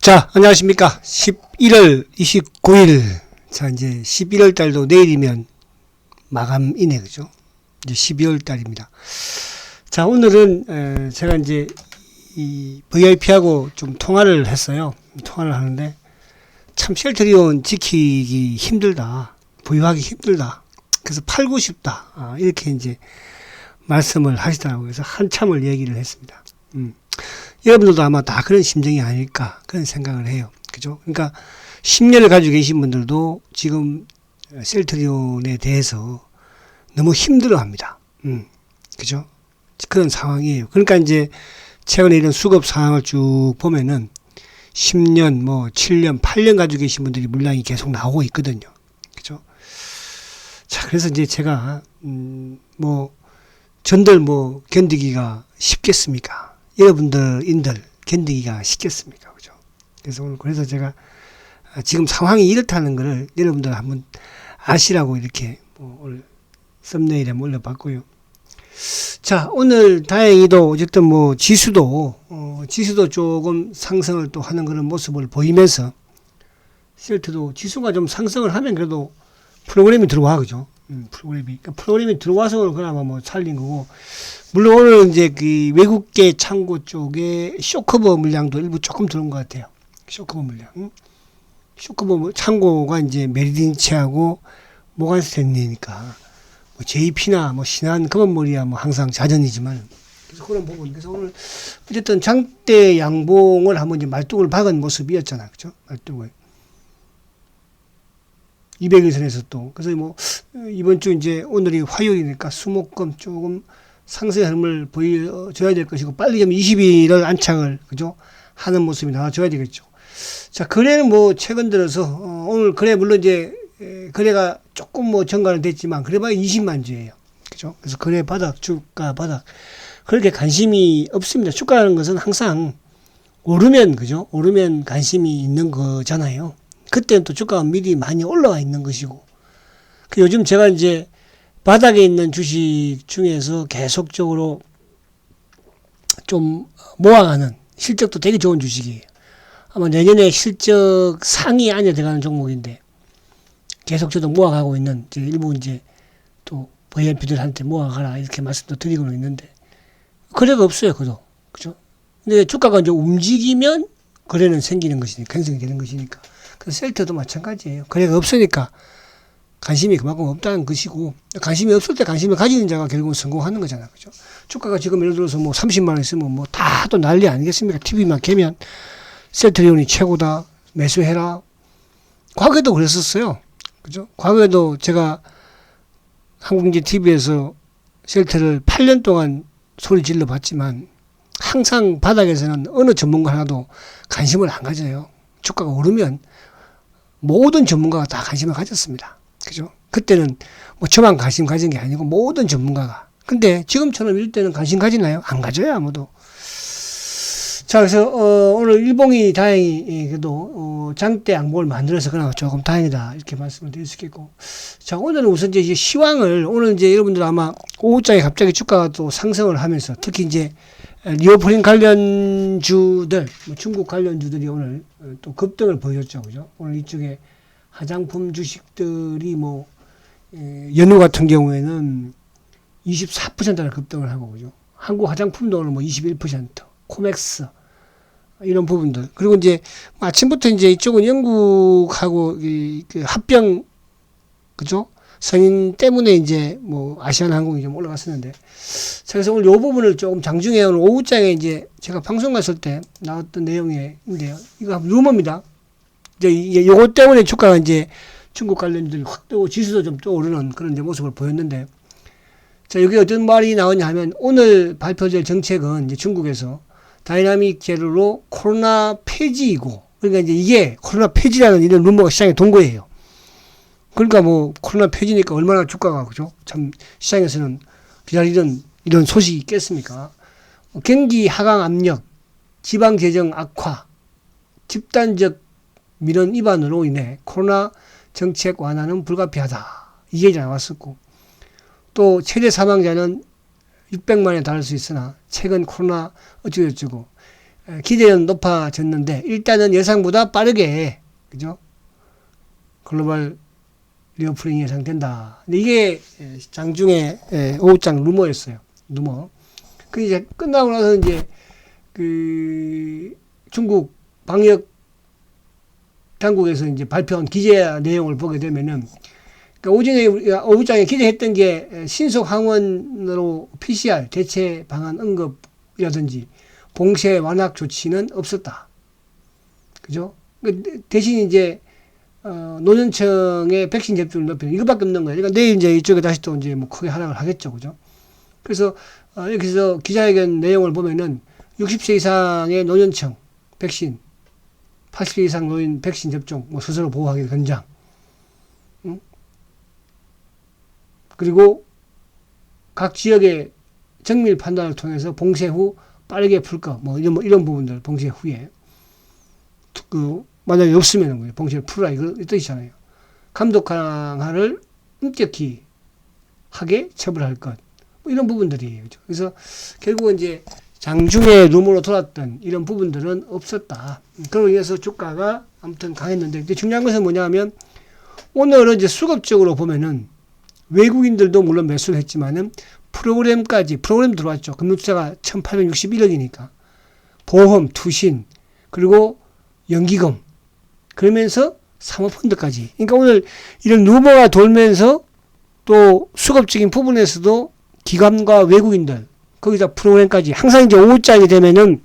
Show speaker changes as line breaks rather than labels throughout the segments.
자, 안녕하십니까. 11월 29일. 자, 이제 11월 달도 내일이면 마감이네, 그죠? 이제 12월 달입니다. 자, 오늘은, 제가 이제 이 VIP하고 좀 통화를 했어요. 통화를 하는데, 참 쉘터리온 지키기 힘들다. 보유하기 힘들다. 그래서 팔고 싶다. 이렇게 이제 말씀을 하시더라고요. 그래서 한참을 얘기를 했습니다. 여러분들도 아마 다 그런 심정이 아닐까 그런 생각을 해요. 그죠? 그러니까 10년을 가지고 계신 분들도 지금 셀트리온에 대해서 너무 힘들어 합니다. 그죠? 그런 상황이에요. 그러니까 이제 최근에 이런 수급 상황을 쭉 보면은 10년, 7년, 8년 가지고 계신 분들이 물량이 계속 나오고 있거든요. 그죠? 자, 그래서 이제 제가, 전들 견디기가 쉽겠습니까? 여러분들인들 견디기가 쉽겠습니까? 그죠? 그래서 제가 지금 상황이 이렇다는 거를 여러분들 한번 아시라고 이렇게 오늘 썸네일에 올려봤고요. 자, 오늘 다행히도 어쨌든 지수도 조금 상승을 또 하는 그런 모습을 보이면서 셀트도 지수가 좀 상승을 하면 그래도 프로그램이 들어와, 그죠? 프로그램이 들어와서 그나마 살린 거고, 물론 오늘 이제 그 외국계 창고 쪽에 쇼커버 물량도 일부 조금 들어온 것 같아요. 쇼커버 물량. 쇼커버 창고가 이제 메리딘치하고 모간스탠리니까, JP나 신한 금은물이야 항상 자전이지만, 그래서 그런 부분. 그래서 오늘 어쨌든 장대 양봉을 한번 이제 말뚝을 박은 모습이었잖아. 그죠? 말뚝을. 200일선에서 또. 그래서 이번 주 이제 오늘이 화요일이니까 수목금 조금 상승의 흐름을 보여줘야 될 것이고, 빨리 좀 20일을 안착을, 그죠? 하는 모습이 나와줘야 되겠죠. 자, 거래는 최근 들어서, 오늘 거래 물론 이제, 거래가 조금 정가는 됐지만, 그래봐야 20만 주예요. 그죠? 그래서 거래 바닥, 주가 바닥. 그렇게 관심이 없습니다. 주가라는 것은 항상 오르면, 그죠? 오르면 관심이 있는 거잖아요. 그때는 또 주가가 미리 많이 올라와 있는 것이고. 요즘 제가 이제 바닥에 있는 주식 중에서 계속적으로 좀 모아가는 실적도 되게 좋은 주식이에요. 아마 내년에 실적 상위 안에 들어가는 종목인데 계속 저도 모아가고 있는 일부 이제 또 VIP들한테 모아가라 이렇게 말씀도 드리고 있는데 거래가 없어요, 그도. 그죠? 근데 주가가 이제 움직이면 거래는 생기는 것이니까, 형성이 되는 것이니까. 그래서 셀트도 마찬가지예요. 거래가 없으니까 관심이 그만큼 없다는 것이고, 관심이 없을 때 관심을 가지는 자가 결국은 성공하는 거잖아. 그죠? 주가가 지금 예를 들어서 30만원 있으면 다 또 난리 아니겠습니까? TV만 개면 셀트리온이 최고다. 매수해라. 과거에도 그랬었어요. 그죠? 과거에도 제가 한국인지 TV에서 셀트를 8년 동안 소리 질러 봤지만 항상 바닥에서는 어느 전문가 하나도 관심을 안 가져요. 주가가 오르면 모든 전문가가 다 관심을 가졌습니다. 그죠? 그때는 저만 관심 가진 게 아니고 모든 전문가가. 근데 지금처럼 이럴 때는 관심 가지나요? 안 가져요, 아무도. 자, 그래서 오늘 일봉이 다행히 그래도 장대 양봉을 만들어서 그나마 조금 다행이다 이렇게 말씀을 드릴 수 있겠고. 자, 오늘은 우선 이제 시황을 오늘 이제 여러분들 아마 오후장에 갑자기 주가가 또 상승을 하면서 특히 이제 리오프닝 관련주들, 중국 관련주들이 오늘 또 급등을 보였죠. 그죠? 오늘 이쪽에 화장품 주식들이 연우 같은 경우에는 24%를 급등을 하고, 그죠? 한국 화장품도 오늘 21%, 코맥스, 이런 부분들. 그리고 이제 아침부터 이제 이쪽은 영국하고 그 합병, 그죠? 선인 때문에 이제 아시아나항공이 좀 올라갔었는데. 그래서 오늘 요 부분을 조금 장중에 오늘 오후장에 이제 제가 방송 갔을 때 나왔던 내용인데요. 이거 루머입니다. 이제 요거 때문에 주가가 이제 중국 관련들이 확 뜨고 지수도 좀 떠오르는 그런 이제 모습을 보였는데. 자, 여기 어떤 말이 나오냐 하면 오늘 발표될 정책은 이제 중국에서 다이나믹 제로로 코로나 폐지이고, 그러니까 이제 이게 코로나 폐지라는 이런 루머가 시장에 돈 거예요. 그러니까 코로나 폐지니까 얼마나 주가가, 그죠? 참, 시장에서는 기다리던 이런 소식이 있겠습니까? 경기 하강 압력, 지방 재정 악화, 집단적 민원 위반으로 인해 코로나 정책 완화는 불가피하다. 이게 나왔었고, 또 최대 사망자는 600만에 달할 수 있으나 최근 코로나 어쩌고저쩌고 기대는 높아졌는데 일단은 예상보다 빠르게 그죠? 글로벌 리오프닝이 예상된다. 근데 이게 장중에 오후장 루머였어요. 루머. 그 이제 끝나고 나서 이제 그 중국 방역 당국에서 이제 발표한 기재 내용을 보게 되면은 그러니까 오전에 오후장에 기대했던 게 신속 항원으로 PCR 대체 방안 언급이라든지 봉쇄 완화 조치는 없었다. 그죠? 대신 이제 노년층의 백신 접종을 높이는 이것밖에 없는 거예요. 그러니까 내일 이제 이쪽에 다시 또 이제 뭐 크게 하락을 하겠죠, 그죠? 그래서 여기서 기자회견 내용을 보면은 60세 이상의 노년층 백신, 80세 이상 노인 백신 접종, 뭐 스스로 보호하기 권장, 응? 그리고 각 지역의 정밀 판단을 통해서 봉쇄 후 빠르게 풀 거, 뭐 이런 부분들 봉쇄 후에 만약에 없으면 봉쇄를 풀라 이거 뜻이잖아요. 감독 강화를 엄격히 하게 처벌할 것, 뭐 이런 부분들이에요. 그렇죠? 그래서 결국은 이제 장중에 룸으로 돌았던 이런 부분들은 없었다. 그로 인해서 주가가 아무튼 강했는데, 근데 중요한 것은 뭐냐면 오늘은 이제 수급적으로 보면은 외국인들도 물론 매수를 했지만은 프로그램 들어왔죠. 금융투자가 1861억이니까 보험, 투신, 그리고 연기금, 그러면서 사모펀드까지. 그러니까 오늘 이런 루머가 돌면서 또 수급적인 부분에서도 기관과 외국인들, 거기다 프로그램까지 항상 이제 오후장이 되면은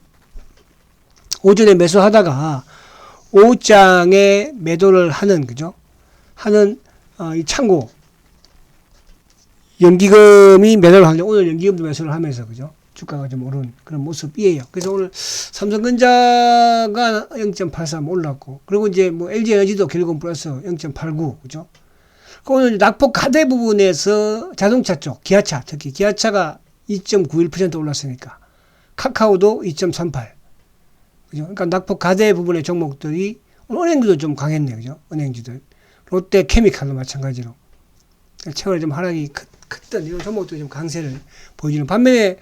오전에 매수하다가 오후장에 매도를 하는, 그죠? 하는 이 창고 연기금이 매도를 하는데 오늘 연기금도 매수를 하면서, 그죠? 주가가 좀 오른 그런 모습이에요. 그래서 오늘 삼성전자가 0.83 올랐고, 그리고 이제 뭐 LG에너지도 결국은 플러스 0.89, 그죠? 오늘 낙폭 가대 부분에서 자동차 쪽, 기아차, 특히 기아차가 2.91% 올랐으니까, 카카오도 2.38, 그죠? 그러니까 낙폭 가대 부분의 종목들이 오늘 은행주도 좀 강했네요, 그죠? 은행주들, 롯데 케미칼도 마찬가지로 최근에 좀 하락이 컸던 이런 종목들이 좀 강세를 보여주는 반면에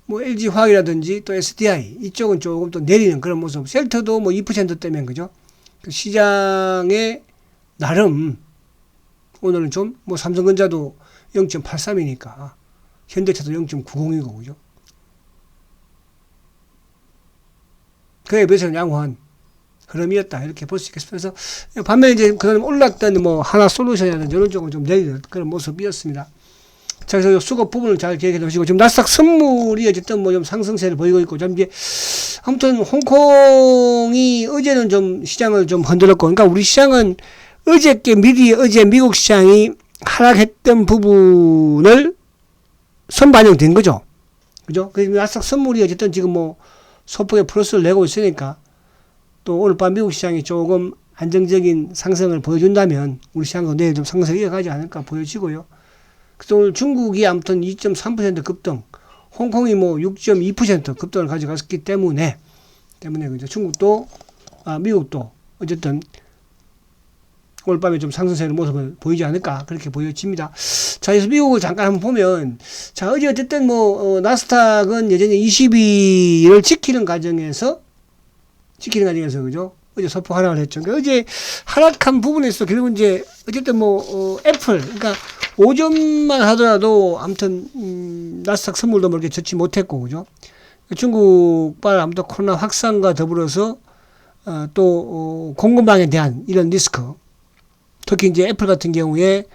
뭐 LG 화학이라든지 또 SDI 이쪽은 조금 또 내리는 그런 모습. 셀터도 뭐 2%대면 그죠? 그 시장에 나름 오늘은 좀 뭐 삼성전자도 0.83이니까 현대차도 0.90이고 그죠? 그에 비해서는 양호한 흐름이었다 이렇게 볼 수 있겠습니다. 그래서 반면에 이제 그런 올랐던 뭐 하나솔루션이라든지 이런 쪽은 좀 내리는 그런 모습이었습니다. 자, 그래서 수급 부분을 잘 기억해 두시고, 지금 나스닥 선물이 어쨌든 뭐 좀 상승세를 보이고 있고, 좀 이제, 아무튼 홍콩이 어제는 좀 시장을 좀 흔들었고, 그러니까 우리 시장은 어제 미국 시장이 하락했던 부분을 선반영된 거죠. 그죠? 그래서 나스닥 선물이 어쨌든 지금 뭐 소폭의 플러스를 내고 있으니까, 또 오늘 밤 미국 시장이 조금 안정적인 상승을 보여준다면, 우리 시장도 내일 좀 상승을 이어가지 않을까 보여지고요. 그래서 오늘 중국이 아무튼 2.3% 급등, 홍콩이 뭐 6.2% 급등을 가져갔기 때문에 그죠? 중국도, 미국도 어쨌든 오늘 밤에 좀 상승세의 모습을 보이지 않을까 그렇게 보여집니다. 자, 그래서 미국을 잠깐 한번 보면, 자, 어제 어쨌든 뭐 나스닥은 여전히 20위를 지키는 과정에서 그죠? 어제 소폭 하락을 했죠. 그러니까 어제 하락한 부분에서 결국 이제 어쨌든 뭐 애플, 그러니까 오전만 하더라도 아무튼 나스닥 선물도 그렇게 좋지 못했고, 그죠? 중국발 아무튼 코로나 확산과 더불어서 또 공급망에 대한 이런 리스크, 특히 이제 애플 같은 경우에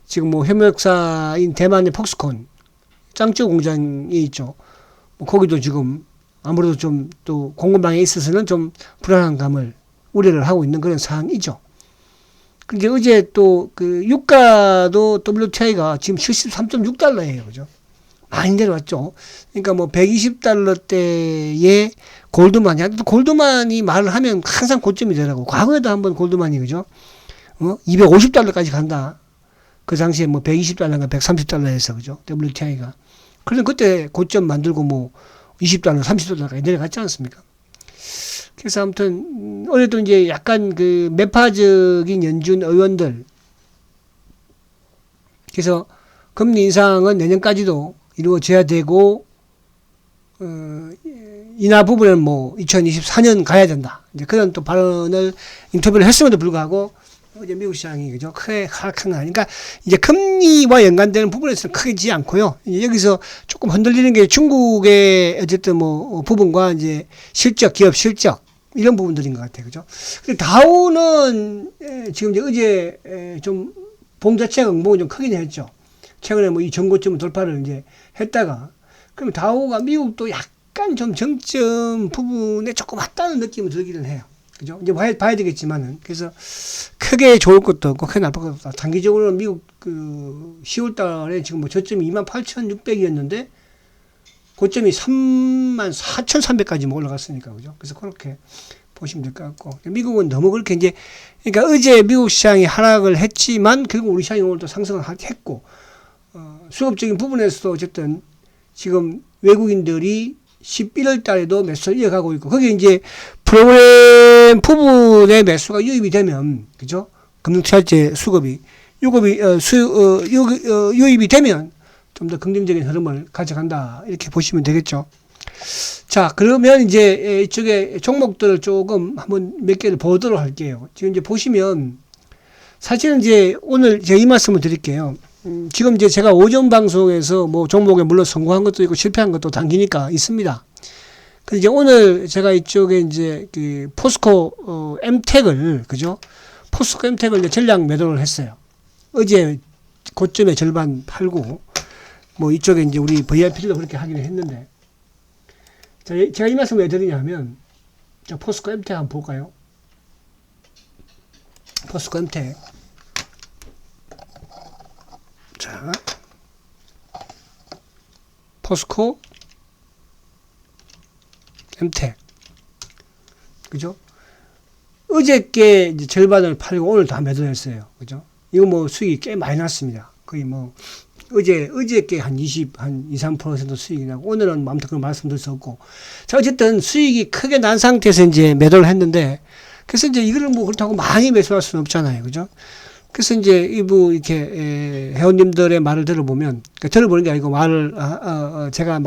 지금 뭐 협력사인 대만의 폭스콘 짱쭈 공장이 있죠. 뭐 거기도 지금 아무래도 좀 또 공급망에 있어서는 좀 불안한 감을 우려를 하고 있는 그런 상황이죠. 근데 어제 또 그 유가도 WTI가 지금 73.6달러예요. 그죠? 많이 내려왔죠. 그러니까 뭐 120달러대의 골드만이 말을 하면 항상 고점이 되라고. 과거에도 한번 골드만이 그죠? 250달러까지 간다. 그 당시에 뭐 120달러인가 130달러에서 그죠? WTI가. 그래서 그때 고점 만들고 뭐 20달러, 30달러까지 내려갔지 않습니까? 그래서 아무튼 오늘도 이제 약간 그 매파적인 연준 의원들, 그래서 금리 인상은 내년까지도 이루어져야 되고 인하 부분은 뭐 2024년 가야 된다. 이제 그런 또 발언을 인터뷰를 했음에도 불구하고 어제 미국 시장이 그죠 크게 하락한 거 아니까 이제 금리와 연관되는 부분에서는 크지 않고요. 여기서 조금 흔들리는 게 중국의 어쨌든 뭐 부분과 이제 실적, 기업 실적 이런 부분들인 것 같아요. 그죠? 근데 다우는 지금 이제 어제 좀 봉자체 응봉이 좀 크긴 했죠. 최근에 뭐 이 전고점 돌파를 이제 했다가 그럼 다우가 미국도 약간 좀 정점 부분에 조금 왔다는 느낌이 들기는 해요. 그죠? 이제 봐야 되겠지만은. 그래서 크게 좋을 것도 없고, 크게 나쁠 것도 없다. 단기적으로는 미국 10월 달에 지금 뭐 저점이 28,600이었는데, 고점이 34,300까지 뭐 올라갔으니까. 그죠? 그래서 그렇게 보시면 될 것 같고. 미국은 너무 그렇게 이제, 그러니까 어제 미국 시장이 하락을 했지만, 결국 우리 시장이 오늘 또 상승을 했고, 수급적인 부분에서도 어쨌든 지금 외국인들이 11월 달에도 매수를 이어가고 있고, 거기에 이제 프로그램 부분의 매수가 유입이 되면, 그죠? 금융투자재 유입이 되면 좀 더 긍정적인 흐름을 가져간다. 이렇게 보시면 되겠죠. 자, 그러면 이제 이쪽에 종목들을 조금 한번 몇 개를 보도록 할게요. 지금 이제 보시면, 사실은 이제 오늘 제가 이 말씀을 드릴게요. 지금 이제 제가 오전 방송에서 뭐 종목에 물론 성공한 것도 있고 실패한 것도 당기니까 있습니다. 근데 이제 오늘 제가 이쪽에 이제 그 포스코 엠텍을 그죠? 포스코 엠텍을 이제 전량 매도를 했어요. 어제 고점의 절반 팔고 뭐 이쪽에 이제 우리 VIP들도 그렇게 하기는 했는데 제가 이 말씀을 왜 드리냐면 자 포스코 엠텍 한번 볼까요? 포스코 엠텍 자 포스코 엠텍 그죠? 어저께 이제 절반을 팔고 오늘 다 매도했어요. 그죠? 이거 뭐 수익이 꽤 많이 났습니다. 거의 뭐 어저께 한 2, 3% 수익이 나고 오늘은 아무튼 그런 말씀드릴 수 없고 자 어쨌든 수익이 크게 난 상태에서 이제 매도를 했는데 그래서 이제 이거를 뭐 그렇다고 많이 매수할 수는 없잖아요. 그죠? 그래서 이제 일부 이렇게 회원님들의 말을 들어보면 그러니까 들어보는 게 아니고 제가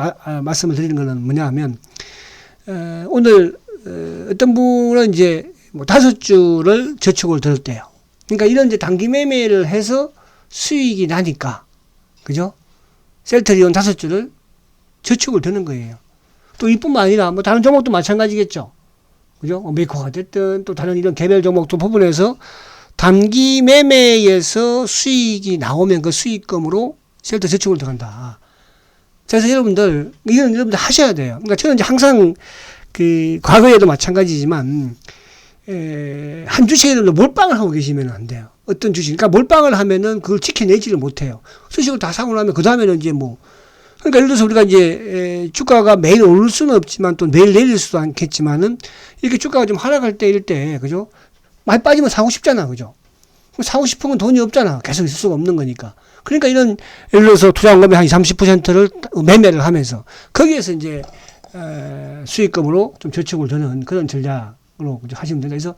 말씀을 드리는 거는 뭐냐 하면 오늘 어떤 분은 이제 뭐 5주를 저축을 들었대요. 그러니까 이런 이제 단기 매매를 해서 수익이 나니까 그죠? 셀트리온 5주를 저축을 드는 거예요. 또 이뿐만 아니라 뭐 다른 종목도 마찬가지겠죠. 그죠? 메이커가 됐든 또 다른 이런 개별 종목도 부분에서 단기 매매에서 수익이 나오면 그 수익금으로 셀터 저축을 들어간다. 그래서 여러분들 이건 여러분들 하셔야 돼요. 그러니까 저는 이제 항상 그 과거에도 마찬가지지만 한 주식에도 몰빵을 하고 계시면 안 돼요. 어떤 주식, 그러니까 몰빵을 하면은 그걸 지켜내지를 못해요. 수식을 다 사고 나면 그 다음에는 이제 뭐 그러니까 예를 들어서 우리가 이제 주가가 매일 오를 수는 없지만 또 매일 내릴 수도 않겠지만은 이렇게 주가가 좀 하락할 때일 때 그죠? 많이 빠지면 사고 싶잖아, 그죠? 사고 싶으면 돈이 없잖아. 계속 있을 수가 없는 거니까. 그러니까 이런 예를 들어서 투자원금의 한 20, 30%를 매매를 하면서 거기에서 이제 수익금으로 좀 저축을 드는 그런 전략으로 하시면 된다. 그래서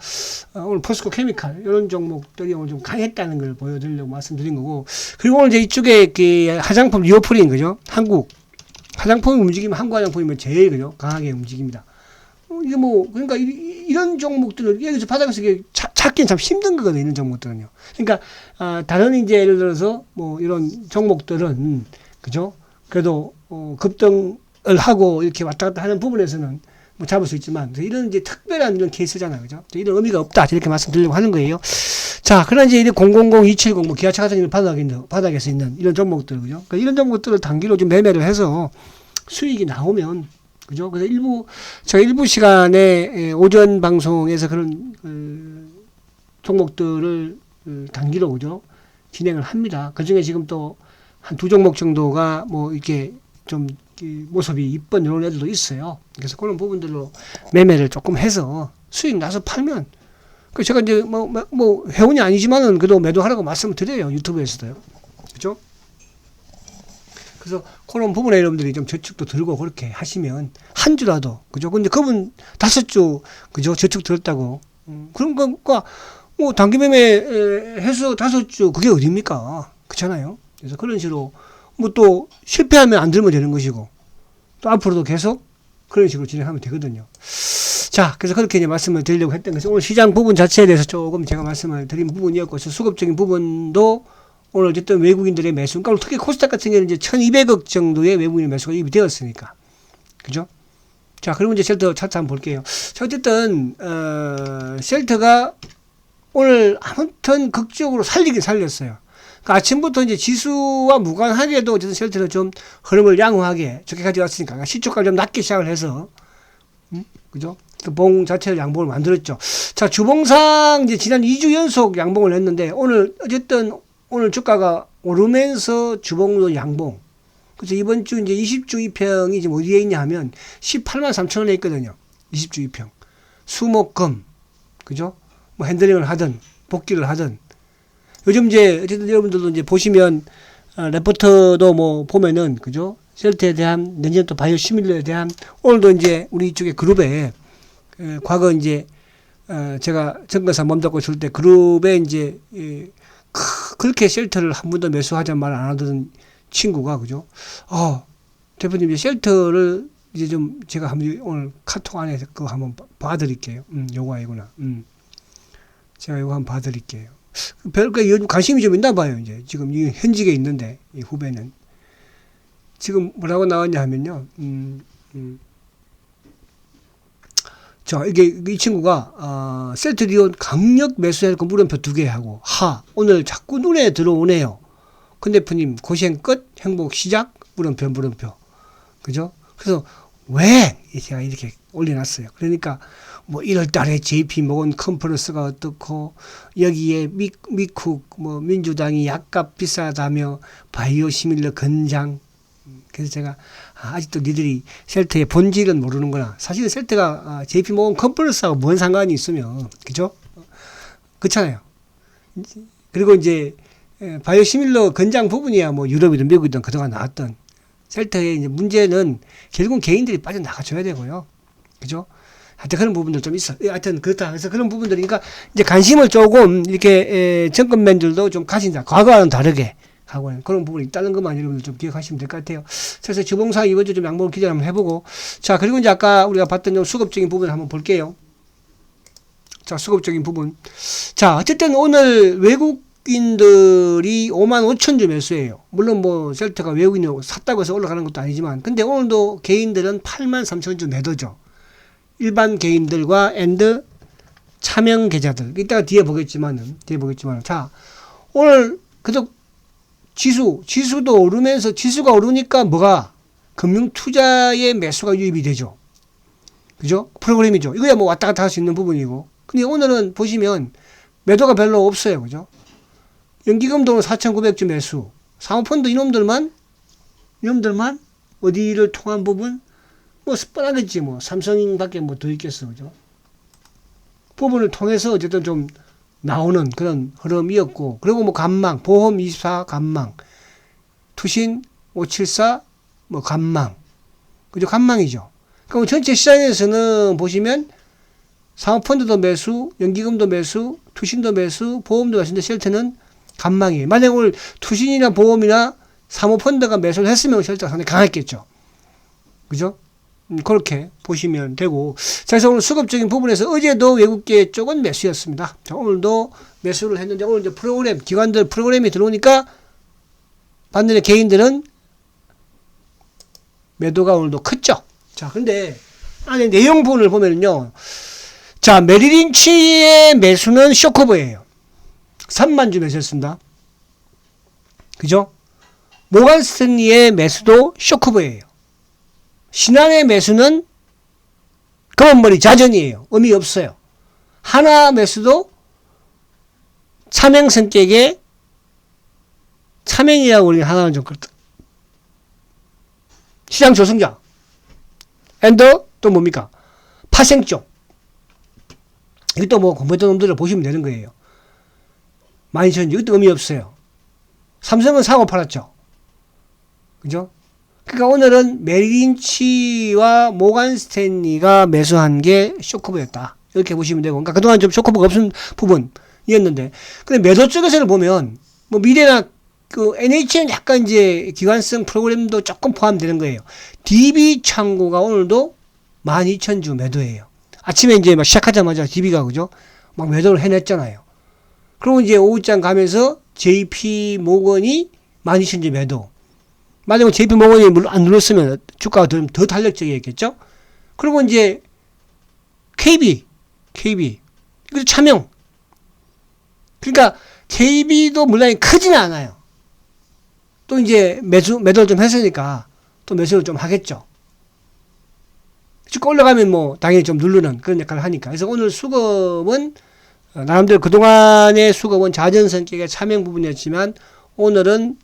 오늘 포스코 케미칼 이런 종목들이 오늘 좀 강했다는 걸 보여드리려고 말씀드린 거고 그리고 오늘 이제 이쪽에 그 화장품 리오프린 그죠? 한국 화장품 움직이면 한국 화장품이면 제일 그죠? 강하게 움직입니다. 이게 뭐 그러니까 이런 종목들을 여기서 바닥에서 찾기는 참 힘든 거거든요. 이런 종목들은요. 그러니까 다른 이제 예를 들어서 뭐 이런 종목들은 그죠? 그래도 급등을 하고 이렇게 왔다 갔다 하는 부분에서는 뭐 잡을 수 있지만 이런 이제 특별한 이런 케이스잖아요. 그죠? 이런 의미가 없다. 이렇게 말씀드리려고 하는 거예요. 자, 그러나 이제 000-270 뭐 기아차 같은 이런 바닥에서 있는 이런 종목들 그죠? 그러니까 이런 종목들을 단기로 좀 매매를 해서 수익이 나오면 그죠? 그래서 제가 일부 시간에 오전 방송에서 그런 종목들을 단기로 그죠? 진행을 합니다. 그 중에 지금 또 한 2종목 정도가 뭐 이렇게 좀 모습이 이쁜 이런 애들도 있어요. 그래서 그런 부분들로 매매를 조금 해서 수익 나서 팔면 그 제가 이제 뭐 회원이 아니지만은 그래도 매도하라고 말씀을 드려요. 유튜브에서도요. 그죠? 그래서 그런 부분에 여러분들이 좀 저축도 들고 그렇게 하시면 한 주라도 그죠? 근데 그분 5주 그죠? 저축 들었다고 그런 거가 뭐 단기 매매 해서 5주 그게 어딥니까? 그렇잖아요. 그래서 그런 식으로 뭐 또 실패하면 안 들면 되는 것이고 또 앞으로도 계속 그런 식으로 진행하면 되거든요. 자, 그래서 그렇게 이제 말씀을 드리려고 했던 것은 오늘 시장 부분 자체에 대해서 조금 제가 말씀을 드린 부분이었고, 수급적인 부분도 오늘 어쨌든 외국인들의 매수, 그러니까 특히 코스닥 같은 경우는 이제 1200억 정도의 외국인의 매수가 입이 되었으니까. 그죠? 자, 그리고 이제 셀터 차트 한번 볼게요. 자, 어쨌든, 셀터가 오늘 아무튼 극적으로 살리긴 살렸어요. 그러니까 아침부터 이제 지수와 무관하게도 어쨌든 셀터는 좀 흐름을 양호하게 좋게 가져왔으니까. 그러니까 시초가 좀 낮게 시작을 해서, 그죠? 그 봉 자체를 양봉을 만들었죠. 자, 주봉상 이제 지난 2주 연속 양봉을 했는데, 오늘 어쨌든 오늘 주가가 오르면서 주봉도 양봉. 그래서 이번 주 이제 20주 2평이 지금 어디에 있냐 하면 18만 3천 원에 있거든요. 20주 2평. 수목금. 그죠? 뭐 핸들링을 하든, 복귀를 하든. 요즘 이제, 어쨌든 여러분들도 이제 보시면, 레포터도 뭐 보면은, 그죠? 셀트에 대한, 내년 또 바이오 시밀러에 대한, 오늘도 이제 우리 이쪽에 그룹에, 과거 이제, 제가 증거사 몸잡고 있을 때 그룹에 이제, 그렇게 셀터를 한 번도 매수하자는 말 안 하던 친구가, 그죠? 대표님, 이제 셀터를 이제 좀 제가 한번 오늘 카톡 안에서 그거 한번 봐드릴게요. 요거 아니구나. 제가 요거 한번 봐드릴게요. 별거 요즘 관심이 좀 있나 봐요, 이제. 지금 이 현직에 있는데, 이 후배는. 지금 뭐라고 나왔냐 하면요. 자, 이 친구가, 셀트리온 강력 매수해놓고 물음표 2개 하고, 오늘 자꾸 눈에 들어오네요. 근 대표님, 고생 끝, 행복 시작, 물음표. 그죠? 그래서, 왜? 제가 이렇게 올려놨어요. 그러니까, 뭐, 1월 달에 JP 모건 컨퍼런스가 어떻고, 여기에 미쿡, 뭐, 민주당이 약값 비싸다며, 바이오 시밀러 건장. 그래서 제가, 아직도 니들이 셀트의 본질은 모르는구나. 사실은 셀트가 JP 모건 컨퍼런스하고 뭔 상관이 있으면, 그죠? 그렇잖아요. 그리고 이제, 바이오 시밀러 건장 부분이야 뭐 유럽이든 미국이든 그동안 나왔던 셀터의 이제 문제는 결국은 개인들이 빠져나가줘야 되고요. 그죠? 하여튼 그런 부분들 좀 있어. 하여튼 그렇다. 그래서 그런 부분들이니까 이제 관심을 조금 이렇게 정권맨들도 좀 가진다. 과거와는 다르게 하고 그런 부분이 있다는 것만 여러분들 좀 기억하시면 될 것 같아요. 그래서 주봉상 이번 주 좀 양봉을 기대 한번 해보고 자 그리고 이제 아까 우리가 봤던 좀 수급적인 부분을 한번 볼게요. 자 수급적인 부분. 자 어쨌든 오늘 외국인들이 5만 5천 주 매수예요. 물론 뭐 셀트가 외국인이 샀다고 해서 올라가는 것도 아니지만 근데 오늘도 개인들은 8만 3천 주 매도죠. 일반 개인들과 앤드 차명 계좌들 이따가 뒤에 보겠지만은 자 오늘 그래도 지수도 오르면서 지수가 오르니까 뭐가 금융투자의 매수가 유입이 되죠. 그죠? 프로그램이죠. 이거야 뭐 왔다 갔다 할 수 있는 부분이고. 근데 오늘은 보시면 매도가 별로 없어요. 그죠? 연기금도 4,900주 매수. 사모펀드 이놈들만 어디를 통한 부분? 뭐 뻔하겠지 뭐. 삼성밖에 뭐 더 있겠어. 그죠? 부분을 통해서 어쨌든 좀 나오는 그런 흐름이었고. 그리고 뭐 간망, 보험 24 간망, 투신 574 뭐 간망. 그죠? 간망이죠. 그럼 전체 시장에서는 보시면 사모펀드도 매수, 연기금도 매수, 투신도 매수, 보험도 매수인데 셀트는 간망이에요. 만약 오늘 투신이나 보험이나 사모펀드가 매수를 했으면 셀트가 상당히 강했겠죠. 그죠? 그렇게 보시면 되고. 자, 그래서 오늘 수급적인 부분에서 어제도 외국계 쪽은 매수였습니다. 자, 오늘도 매수를 했는데 오늘 이제 프로그램, 기관들 프로그램이 들어오니까 반면에 개인들은 매도가 오늘도 컸죠. 자, 근데 안에 내용 부분을 보면요. 자, 메리린치의 매수는 쇼커버예요. 3만 주 매수했습니다. 그죠? 모간 스탠리의 매수도 쇼커버예요. 신한의 매수는 검은머리 자전이에요. 의미 없어요. 하나 매수도 차명 성격의 차명이라고 우리 하나는 좀 그렇다. 시장 조성자. 앤더 또 뭡니까? 파생종. 이것도 뭐 컴퓨터 놈들을 보시면 되는 거예요. 12,000주. 이것도 의미 없어요. 삼성은 사고 팔았죠. 그죠? 그러니까 오늘은 메리린치와 모간 스탠리가 매수한 게 쇼커버였다. 이렇게 보시면 되고. 그러니까 그동안 좀 쇼커버가 없은 부분이었는데. 근데 매도 쪽에서는 보면, 뭐 미래나 그 NH는 약간 이제 기관성 프로그램도 조금 포함되는 거예요. DB 창고가 오늘도 12,000주 매도예요. 아침에 이제 막 시작하자마자 DB가 그죠? 막 매도를 해냈잖아요. 그리고 이제 오후장 가면서 JP 모건이 12,000주 매도. 만약에 JP 모건이 안 눌렀으면 주가가 더 탄력적이었겠죠? 그리고 이제 KB. 이것도 차명. 그러니까 KB도 물량이 크지는 않아요. 또 이제 매도를 좀 했으니까 또 매수를 좀 하겠죠. 쭉 올라가면 뭐 당연히 좀 누르는 그런 역할을 하니까. 그래서 오늘 수급은 나름대로 그동안의 수급은 자전 성격의 차명 부분이었지만 오늘은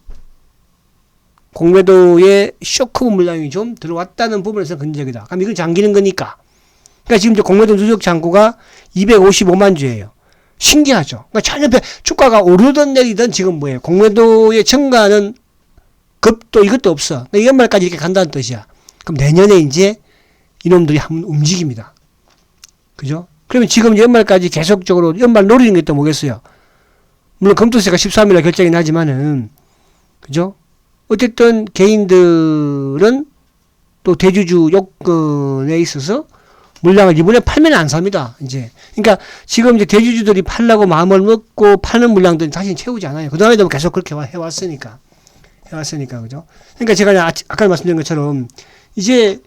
공매도의 쇼크 물량이 좀 들어왔다는 부분에서 긍정적이다. 그럼 이건 잠기는 거니까. 그러니까 지금 이제 공매도 누적 잔고가 255만 주예요. 신기하죠. 그러니까 전혀 주가가 오르든 내리든 지금 뭐예요? 공매도의 증가는 급도 이것도 없어. 그러니까 연말까지 이렇게 간다는 뜻이야. 그럼 내년에 이제 이놈들이 한번 움직입니다. 그죠? 그러면 지금 연말까지 계속적으로 연말 노리는 게 또 뭐겠어요? 물론 검토세가 13일에 결정이 나지만은, 그죠? 어쨌든 개인들은 또 대주주 요건에 있어서 물량을 이번에 팔면 안 삽니다. 이제. 그러니까 지금 이제 대주주들이 팔라고 마음을 먹고 파는 물량들은 다시 채우지 않아요. 그동안에도 계속 그렇게 해왔으니까. 그죠? 그러니까 제가 아까 말씀드린 것처럼 이제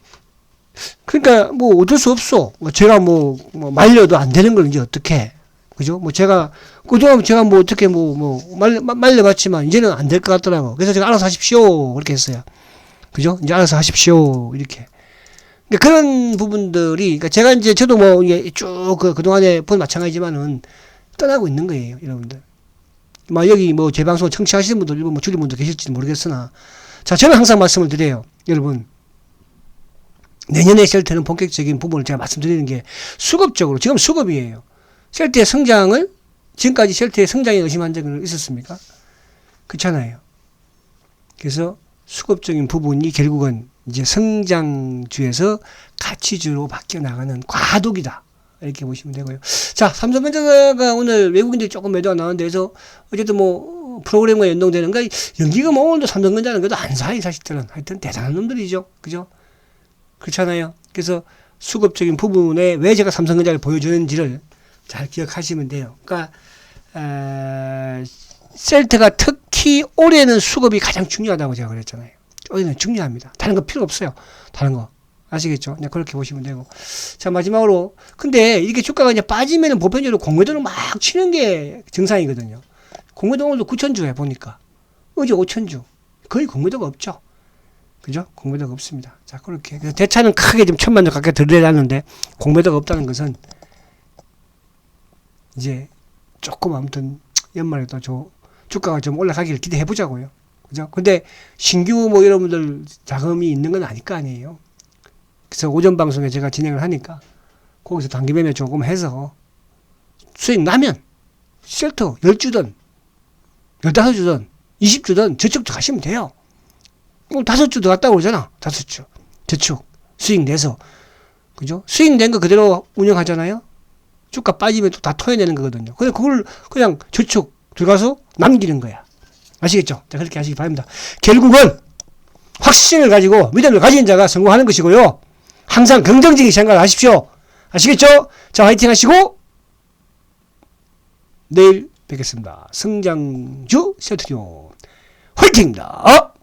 그러니까 뭐 어쩔 수 없어. 제가 뭐 말려도 안 되는 걸 이제 어떻게, 그죠? 뭐 제가 그동안 제가 뭐 어떻게 말려봤지만 이제는 안 될 것 같더라고. 그래서 제가 알아서 하십시오 그렇게 했어요. 그죠? 이제 알아서 하십시오 이렇게. 그러니까 그런 부분들이, 그러니까 제가 이제 저도 뭐 이게 쭉 그동안에 본 마찬가지지만은 떠나고 있는 거예요, 여러분들. 막 여기 뭐 제 방송 청취하시는 분들 일부 뭐 줄인 분도 계실지 모르겠으나, 자 저는 항상 말씀을 드려요, 여러분. 내년에 셀트는 본격적인 부분을 제가 말씀드리는 게 수급적으로 지금 수급이에요. 셀트의 성장을 지금까지 셀트의 성장에 의심한 적은 있었습니까? 그렇잖아요. 그래서 수급적인 부분이 결국은 이제 성장주에서 가치주로 바뀌어 나가는 과도기다. 이렇게 보시면 되고요. 자, 삼성전자가 오늘 외국인들이 조금 매도가 나오는데, 그래서 어쨌든 뭐 프로그램과 연동되는 거, 연기금 오늘도 삼성전자는 그래도 안 사요, 사실들은. 하여튼 대단한 놈들이죠. 그죠? 그렇잖아요. 그래서 수급적인 부분에 왜 제가 삼성전자를 보여주는지를 잘 기억하시면 돼요. 그러니까 셀트가 특히 올해는 수급이 가장 중요하다고 제가 그랬잖아요. 올해는 중요합니다. 다른 거 필요 없어요. 다른 거. 아시겠죠? 그냥 그렇게 보시면 되고. 자, 마지막으로. 근데 이렇게 주가가 이제 빠지면은 보편적으로 공매도를 막 치는 게 정상이거든요. 공매도 오늘도 9,000주에 보니까. 어제 5,000주. 거의 공매도가 없죠. 그죠? 공매도가 없습니다. 자, 그렇게. 그래서 대차는 크게 좀 1,000만 주 가까이 들어가는데 공매도가 없다는 것은 이제 조금 아무튼 연말에 또 주가가 좀 올라가기를 기대해 보자고요. 그죠? 근데 신규 뭐 여러분들 자금이 있는 건 아닐 거 아니에요. 그래서 오전 방송에 제가 진행을 하니까 거기서 단기 매매 조금 해서 수익 나면 셀터 10주든 15주든 20주든 저축도 가시면 돼요. 5주 들어갔다고 그러잖아. 5주. 저축. 수익 내서. 그죠? 수익 낸 거 그대로 운영하잖아요. 주가 빠지면 또 다 토해내는 거거든요. 근데 그걸 그냥 저축 들어가서 남기는 거야. 아시겠죠? 자, 그렇게 하시기 바랍니다. 결국은 확신을 가지고 믿음을 가진 자가 성공하는 것이고요. 항상 긍정적인 생각을 하십시오. 아시겠죠? 자, 화이팅 하시고 내일 뵙겠습니다. 성장주 세트죠. 화이팅입니다.